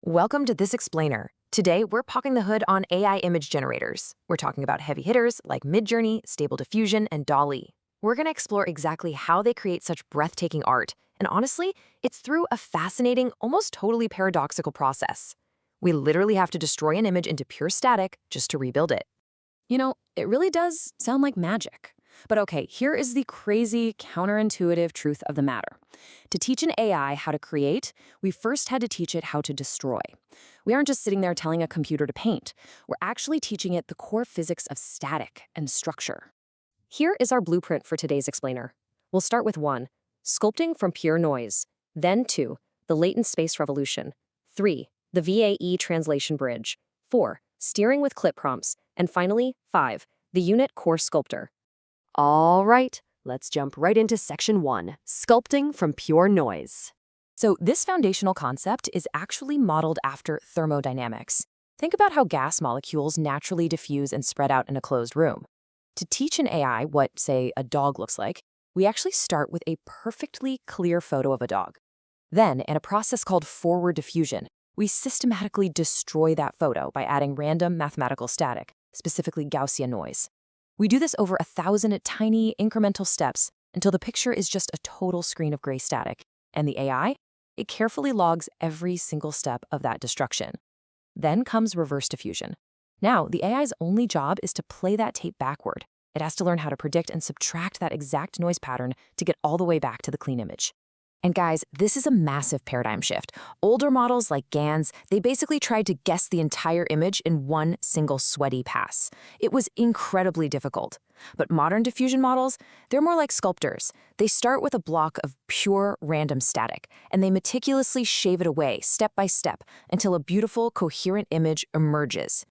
Welcome to This Explainer. Today, we're poking the hood on AI image generators. We're talking about heavy hitters like Midjourney, Stable Diffusion, and DALL-E. We're going to explore exactly how they create such breathtaking art. And honestly, it's through a fascinating, almost totally paradoxical process. We literally have to destroy an image into pure static just to rebuild it. It really does sound like magic. But okay, here is the crazy, counterintuitive truth of the matter. To teach an AI how to create, we first had to teach it how to destroy. We aren't just sitting there telling a computer to paint. We're actually teaching it the core physics of static and structure. Here is our blueprint for today's explainer. We'll start with 1, sculpting from pure noise. Then 2, the latent space revolution. 3, the VAE translation bridge. 4, steering with clip prompts. And finally, 5, the unit core sculptor. All right, let's jump right into section 1, sculpting from pure noise. So this foundational concept is actually modeled after thermodynamics. Think about how gas molecules naturally diffuse and spread out in a closed room. To teach an AI what, say, a dog looks like, we actually start with a perfectly clear photo of a dog. Then, in a process called forward diffusion, we systematically destroy that photo by adding random mathematical static, specifically Gaussian noise. We do this over 1,000 tiny incremental steps until the picture is just a total screen of gray static. And the AI? It carefully logs every single step of that destruction. Then comes reverse diffusion. Now, the AI's only job is to play that tape backward. It has to learn how to predict and subtract that exact noise pattern to get all the way back to the clean image. And guys, this is a massive paradigm shift. Older models like GANs, they basically tried to guess the entire image in one single sweaty pass. It was incredibly difficult. But modern diffusion models, they're more like sculptors. They start with a block of pure random static, and they meticulously shave it away step by step until a beautiful, coherent image emerges.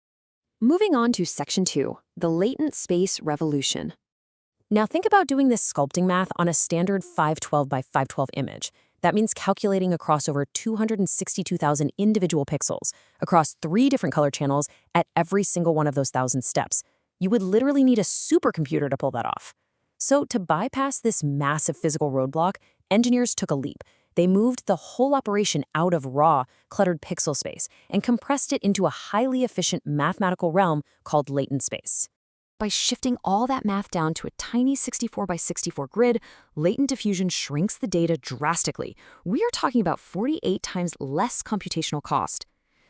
Moving on to section 2, the latent space revolution. Now think about doing this sculpting math on a standard 512 by 512 image. That means calculating across over 262,000 individual pixels across 3 different color channels at every single one of those 1,000 steps. You would literally need a supercomputer to pull that off. So to bypass this massive physical roadblock, engineers took a leap. They moved the whole operation out of raw, cluttered pixel space and compressed it into a highly efficient mathematical realm called latent space. By shifting all that math down to a tiny 64 by 64 grid, latent diffusion shrinks the data drastically. We are talking about 48 times less computational cost.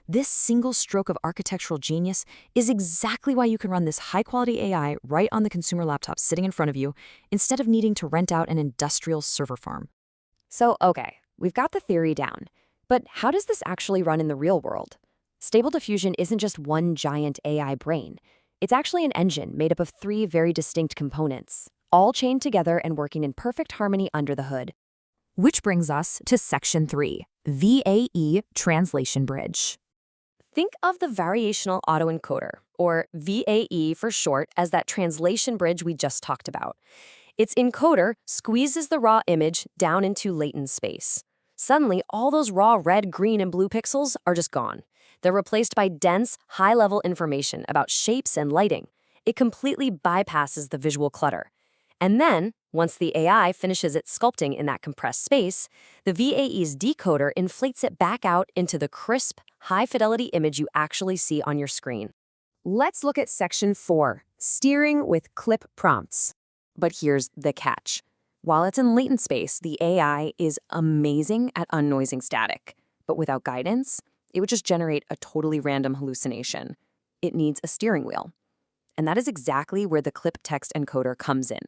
This single stroke of architectural genius is exactly why you can run this high-quality AI right on the consumer laptop sitting in front of you, instead of needing to rent out an industrial server farm. So, okay, we've got the theory down. But how does this actually run in the real world? Stable Diffusion isn't just one giant AI brain. It's actually an engine made up of 3 very distinct components, all chained together and working in perfect harmony under the hood. Which brings us to section 3, VAE translation bridge. Think of the variational autoencoder, or VAE for short, as that translation bridge we just talked about. Its encoder squeezes the raw image down into latent space. Suddenly, all those raw red, green, and blue pixels are just gone. They're replaced by dense, high-level information about shapes and lighting. It completely bypasses the visual clutter. And then, once the AI finishes its sculpting in that compressed space, the VAE's decoder inflates it back out into the crisp, high-fidelity image you actually see on your screen. Let's look at section 4, steering with clip prompts. But here's the catch. While it's in latent space, the AI is amazing at unnoising static. But without guidance, it would just generate a totally random hallucination. It needs a steering wheel. And that is exactly where the clip text encoder comes in.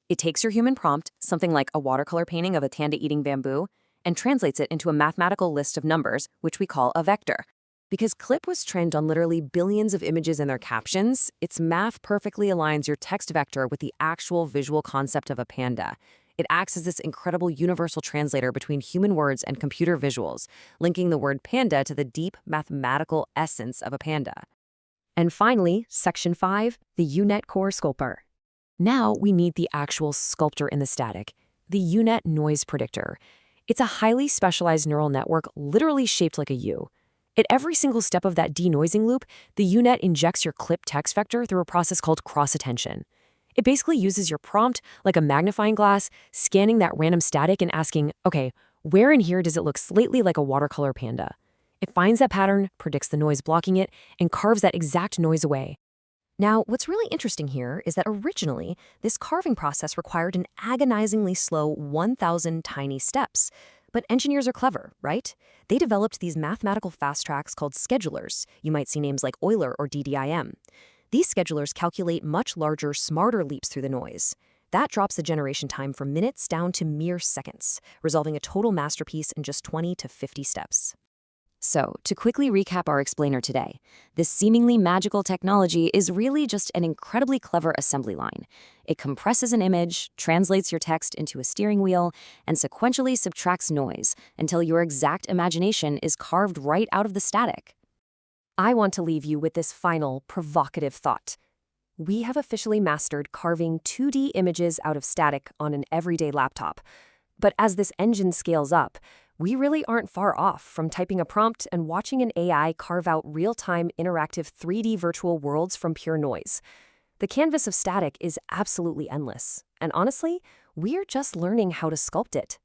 It takes your human prompt, something like a watercolor painting of a panda eating bamboo, and translates it into a mathematical list of numbers, which we call a vector. Because clip was trained on literally billions of images and their captions, its math perfectly aligns your text vector with the actual visual concept of a panda. It acts as this incredible universal translator between human words and computer visuals, linking the word panda to the deep mathematical essence of a panda. And finally, section 5, the UNet core sculptor. Now we need the actual sculptor in the static, the UNet noise predictor. It's a highly specialized neural network literally shaped like a U. At every single step of that denoising loop, the UNet injects your clip text vector through a process called cross-attention. It basically uses your prompt like a magnifying glass, scanning that random static and asking, okay, where in here does it look slightly like a watercolor panda? It finds that pattern, predicts the noise blocking it, and carves that exact noise away. Now, what's really interesting here is that originally, this carving process required an agonizingly slow 1,000 tiny steps. But engineers are clever, right? They developed these mathematical fast tracks called schedulers. You might see names like Euler or DDIM. These schedulers calculate much larger, smarter leaps through the noise. That drops the generation time from minutes down to mere seconds, resolving a total masterpiece in just 20 to 50 steps. So, to quickly recap our explainer today, this seemingly magical technology is really just an incredibly clever assembly line. It compresses an image, translates your text into a steering wheel, and sequentially subtracts noise until your exact imagination is carved right out of the static. I want to leave you with this final, provocative thought. We have officially mastered carving 2D images out of static on an everyday laptop. But as this engine scales up, we really aren't far off from typing a prompt and watching an AI carve out real-time interactive 3D virtual worlds from pure noise. The canvas of static is absolutely endless, and honestly, we're just learning how to sculpt it.